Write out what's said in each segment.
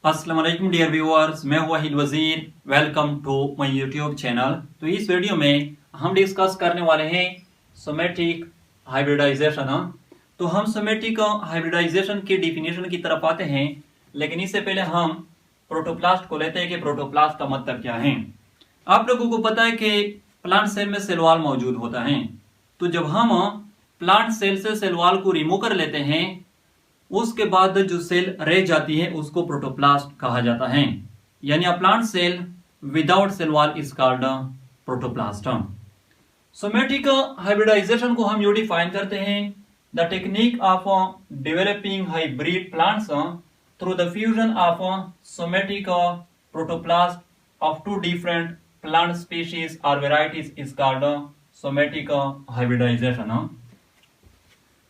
अस्सलाम वालेकुम dear viewers, मैं हूं Wahid Wazir. Welcome to my YouTube channel. तो इस वीडियो में हम डिस्कस करने वाले हैं सोमेटिक हाइब्रिडाइजेशन। तो हम सोमेटिक हाइब्रिडाइजेशन की डिफिनेशन की तरफ आते हैं, लेकिन इससे पहले हम प्रोटोप्लास्ट को लेते हैं कि प्रोटोप्लास्ट का मतलब क्या है। आप लोगों को पता है कि प्लांट सेल में सेल वॉल मौजूद होता है। तो जब हम प्लांट सेल से सेल वॉल को रिमूव कर लेते हैं, उसके बाद जो सेल रह जाती है उसको प्रोटोप्लास्ट कहा जाता है। यानी a plant cell without cell wall is called protoplast. Somatic hybridization को हम यू डिफाइन करते हैं the technique of developing hybrid plants through the fusion of somatic protoplast of two different plant species और varieties is called somatic hybridization.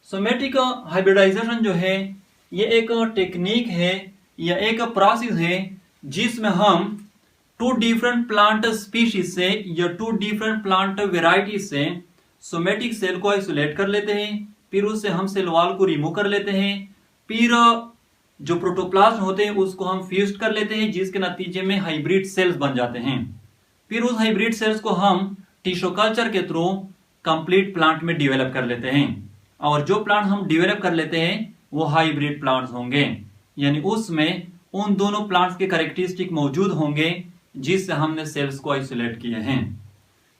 Somatic hybridization जो है ये एक टेक्निक है या एक प्रोसेस है जिसमें हम टू डिफरेंट प्लांट स्पीशीज से या टू डिफरेंट प्लांट वेराइटीज से सोमेटिक सेल को आइसोलेट कर लेते हैं, फिर उससे हम सेल वॉल को रिमूव कर लेते हैं, फिर जो प्रोटोप्लास्ट होते हैं उसको हम फ्यूज कर लेते हैं, जिसके नतीजे में हाइब्रिड सेल्स बन जाते हैं। फिर उस हाइब्रिड सेल्स को हम टिश्यू कल्चर के थ्रू कंप्लीट प्लांट में डिवेलप कर लेते हैं, और जो प्लांट हम डिवेलप कर लेते हैं वो हाइब्रिड प्लांट्स होंगे। यानी उसमें उन दोनों प्लांट्स के कैरेक्टरिस्टिक मौजूद होंगे जिससे हमने सेल्स को आइसोलेट किए हैं।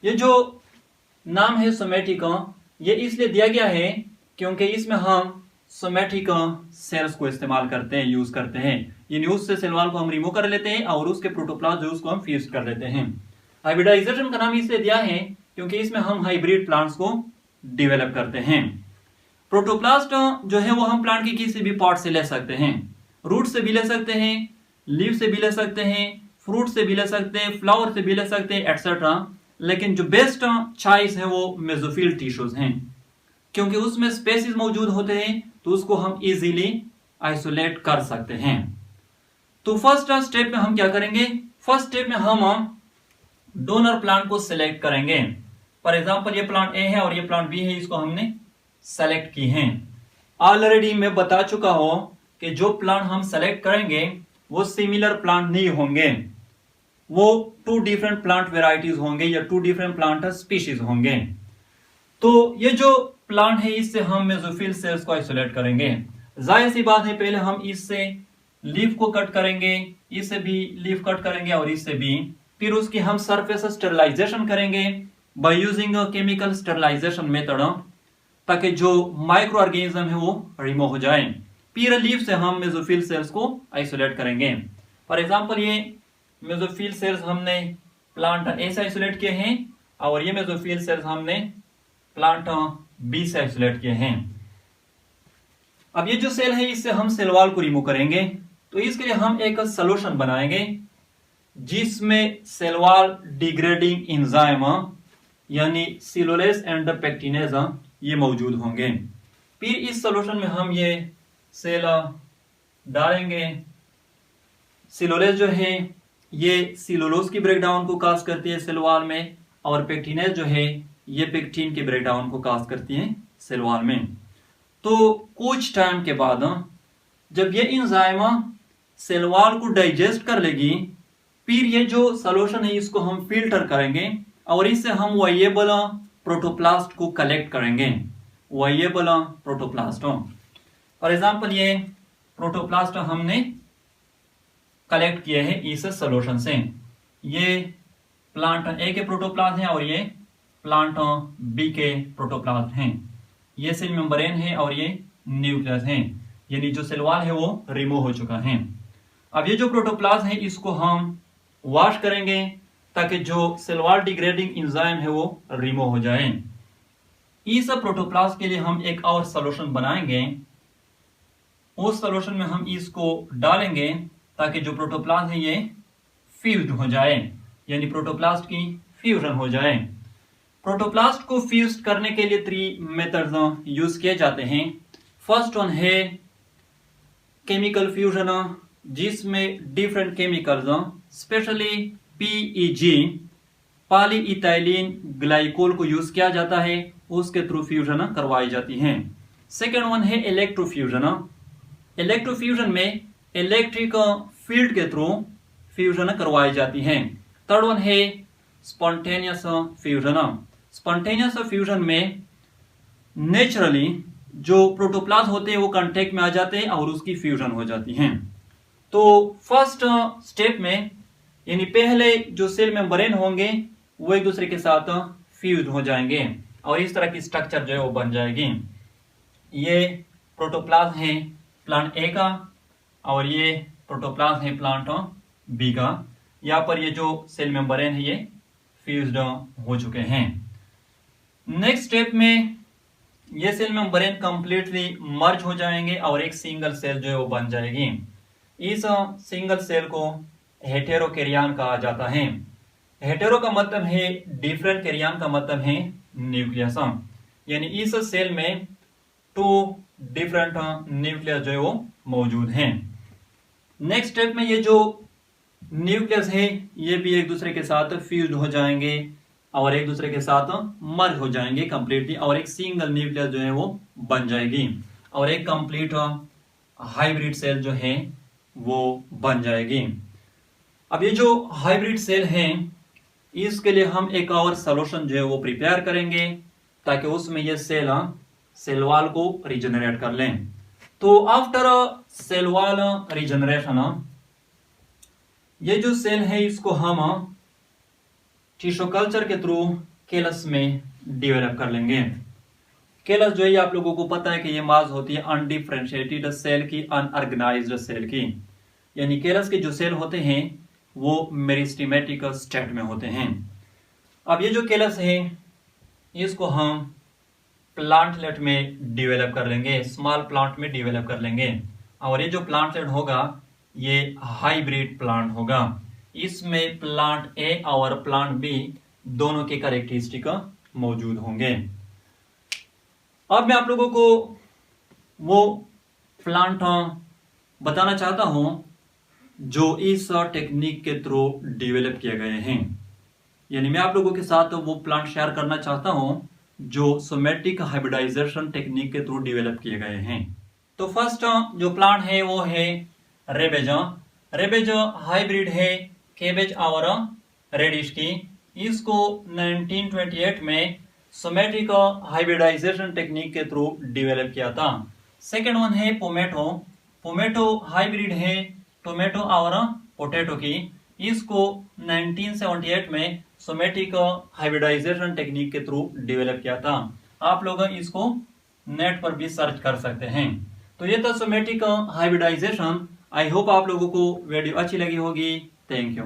ये जो नाम है सोमेटिक, ये इसलिए दिया गया है क्योंकि इसमें हम सोमेटिक सेल्स को इस्तेमाल करते हैं, यूज करते हैं। यानी उससे सेल वॉल को हम रिमूव कर लेते हैं और उसके प्रोटोप्लास्ट जो उसको हम फ्यूज कर लेते हैं। हाइब्रिडाइजेशन का नाम इसलिए दिया है क्योंकि इसमें हम हाइब्रिड प्लांट्स को डिवेलप करते हैं। प्रोटोप्लास्ट जो है वो हम प्लांट के किसी भी पार्ट से ले सकते हैं। रूट से भी ले सकते हैं, लीव से भी ले सकते हैं, फ्रूट से भी ले सकते हैं, फ्लावर से भी ले सकते हैं, एटसेट्रा। लेकिन जो बेस्ट चॉइस है वो मेसोफिल टिश्यूज हैं, क्योंकि उसमें स्पेसिस मौजूद होते हैं तो उसको हम इजीली आइसोलेट कर सकते हैं। तो फर्स्ट स्टेप में हम क्या करेंगे? फर्स्ट स्टेप में हम डोनर प्लांट को सिलेक्ट करेंगे। फॉर एग्जाम्पल ये प्लांट ए है और ये प्लांट बी है, इसको हमने सेलेक्ट की हैं। ऑलरेडी मैं बता चुका हूं कि जो प्लांट हम सेलेक्ट करेंगे वो सिमिलर प्लांट नहीं होंगे, वो टू डिफरेंट प्लांट वेराइटीज होंगे या टू डिफरेंट प्लांट स्पीशीज होंगे। तो ये जो प्लांट है इससे हम मेसोफिल सेल्स को आइसोलेट करेंगे। जाहिर सी बात है, पहले हम इससे लीफ को कट करेंगे, इससे भी लीफ कट करेंगे और इससे भी। फिर उसकी हम सरफेस स्टेरिलाइजेशन करेंगे by using chemical sterilization method, ताकि जो माइक्रो ऑर्गेनिज्म है वो रिमूव हो जाए। फिर लीफ से हम मेसोफिल सेल्स को आइसोलेट करेंगे। फॉर एग्जांपल ये मेसोफिल सेल्स हमने प्लांट ए से आइसोलेट किए हैं और ये मेसोफिल सेल्स हमने प्लांट बी से आइसोलेट किए हैं। अब ये जो सेल है इससे हम सेल वॉल को रिमूव करेंगे। तो इसके लिए हम एक सोल्यूशन बनाएंगे जिसमें सेल वॉल डिग्रेडिंग एंजाइम यानी सिलोलेस एंड पेक्टिनेज ये मौजूद होंगे। फिर इस सॉल्यूशन में हम ये सेल डालेंगे। सिलोलेस जो है ये सिलोलोस की ब्रेकडाउन को काज करती है सेल वॉल में, और पेक्टिनेज जो है ये पेक्टिन के ब्रेकडाउन को काज करती है सेल वॉल में। तो कुछ टाइम के बाद जब ये एंजाइम सेल वॉल को डाइजेस्ट कर लेगी, फिर ये जो सॉल्यूशन है इसको हम फिल्टर करेंगे और इससे हम वाइएबल प्रोटोप्लास्ट को कलेक्ट करेंगे। वाइएबल प्रोटोप्लास्ट, फॉर एग्जांपल ये प्रोटोप्लास्ट हमने कलेक्ट किए हैं इस सॉल्यूशन से। ये प्लांट ए के प्रोटोप्लास्ट हैं और ये प्लांट बी के प्रोटोप्लास्ट हैं। ये सेल मेम्ब्रेन है और ये न्यूक्लियस है, यानी जो सेल वॉल है वो रिमूव हो चुका है। अब ये जो प्रोटोप्लास्ट है इसको हम वॉश करेंगे ताकि जो सेल वॉल डिग्रेडिंग एंजाइम है वो रिमूव हो जाए। इस प्रोटोप्लास्ट के लिए हम एक और सॉल्यूशन बनाएंगे। उस सॉल्यूशन में हम इसको डालेंगे ताकि जो प्रोटोप्लास्ट है ये फ्यूज्ड हो जाए, यानी प्रोटोप्लास्ट की फ्यूजन हो जाए। प्रोटोप्लास्ट को फ्यूज करने के लिए 3 मेथड्स यूज किए जाते हैं। फर्स्ट वन है केमिकल फ्यूजन, जिसमें different chemicals specially PEG polyethylene glycol को यूज किया जाता है, उसके थ्रू फ्यूजन करवाई जाती है। सेकेंड वन है इलेक्ट्रोफ्यूजन। इलेक्ट्रोफ्यूजन में इलेक्ट्रिक फील्ड के थ्रू फ्यूजन करवाई जाती हैं। थर्ड वन है स्पॉन्टेनियस फ्यूजन। स्पॉन्टेनियस फ्यूजन में नेचुरली जो प्रोटोप्लाज्म होते हैं वो कांटेक्ट में आ जाते हैं और उसकी फ्यूजन हो जाती हैं। तो फर्स्ट स्टेप में यानी पहले जो सेल मेम्ब्रेन होंगे वो एक दूसरे के साथ फ्यूज हो जाएंगे और इस तरह की स्ट्रक्चर जो है वो बन जाएगी। ये प्रोटोप्लाज्म है प्लांट ए का और ये प्रोटोप्लाज्म है प्लांट बी का। यहाँ पर ये जो सेल मेम्ब्रेन है ये फ्यूज्ड हो चुके हैं। नेक्स्ट स्टेप में ये सेल मेम्ब्रेन कंप्लीटली मर्ज हो जाएंगे और एक सिंगल सेल जो है वो बन जाएगी। इस सिंगल सेल को हेटेरोकैरियन कहा जाता है। हेटेरो का मतलब है डिफरेंट, कैरियन का मतलब है न्यूक्लियस। यानी इस सेल में 2 डिफरेंट न्यूक्लियस जो है वो मौजूद हैं। नेक्स्ट स्टेप में ये जो न्यूक्लियस है ये भी एक दूसरे के साथ फ्यूज हो जाएंगे और एक दूसरे के साथ मर्ज हो जाएंगे कंप्लीटली और एक सिंगल न्यूक्लियस जो है वो बन जाएगी और एक कंप्लीट हाइब्रिड सेल जो है वो बन जाएगी। अब ये जो हाइब्रिड सेल है इसके लिए हम एक और सॉल्यूशन जो है वो प्रिपेयर करेंगे ताकि उसमें ये सेल वॉल को रिजेनरेट कर लें। तो आफ्टर सेल वॉल रिजेनरेशन ये जो सेल है इसको हम टिश्यू कल्चर के थ्रू केलस में डेवलप कर लेंगे। केलस जो है आप लोगों को पता है कि ये मास होती है अनडिफरेंशिएटेड सेल की, अनऑर्गेनाइज्ड सेल की। यानी केलस के जो सेल होते हैं वो मेरिस्टेमेटिक स्टेट में होते हैं। अब ये जो केलस है इसको हम प्लांटलेट में डेवलप कर लेंगे, स्मॉल प्लांट में डेवलप कर लेंगे और ये जो प्लांटलेट होगा ये हाइब्रिड प्लांट होगा। इसमें प्लांट ए और प्लांट बी दोनों के कैरेक्टरिस्टिक मौजूद होंगे। अब मैं आप लोगों को वो प्लांट बताना चाहता हूं जो इस टेक्निक के थ्रू डेवलप किए गए हैं। यानी मैं आप लोगों के साथ वो प्लांट शेयर करना चाहता हूं जो सोमेटिक हाइब्रिडाइजेशन टेक्निक के थ्रू डेवलप किए गए हैं। तो फर्स्ट जो प्लांट है वो है रेबेज। रेबेज हाइब्रिड है केबेज और रेडिश की। इसको 1928 में सोमेटिक हाइब्रिडाइजेशन टेक्निक के थ्रू डेवलप किया था। सेकेंड वन है पोमेटो। पोमेटो हाइब्रिड है टोमेटो और पोटैटो की। इसको 1978 में सोमेटिक हाइब्रिडाइजेशन टेक्निक के थ्रू डेवलप किया था। आप लोग इसको नेट पर भी सर्च कर सकते हैं। तो ये था सोमेटिक हाइब्रिडाइजेशन। आई होप आप लोगों को वीडियो अच्छी लगी होगी। Thank you.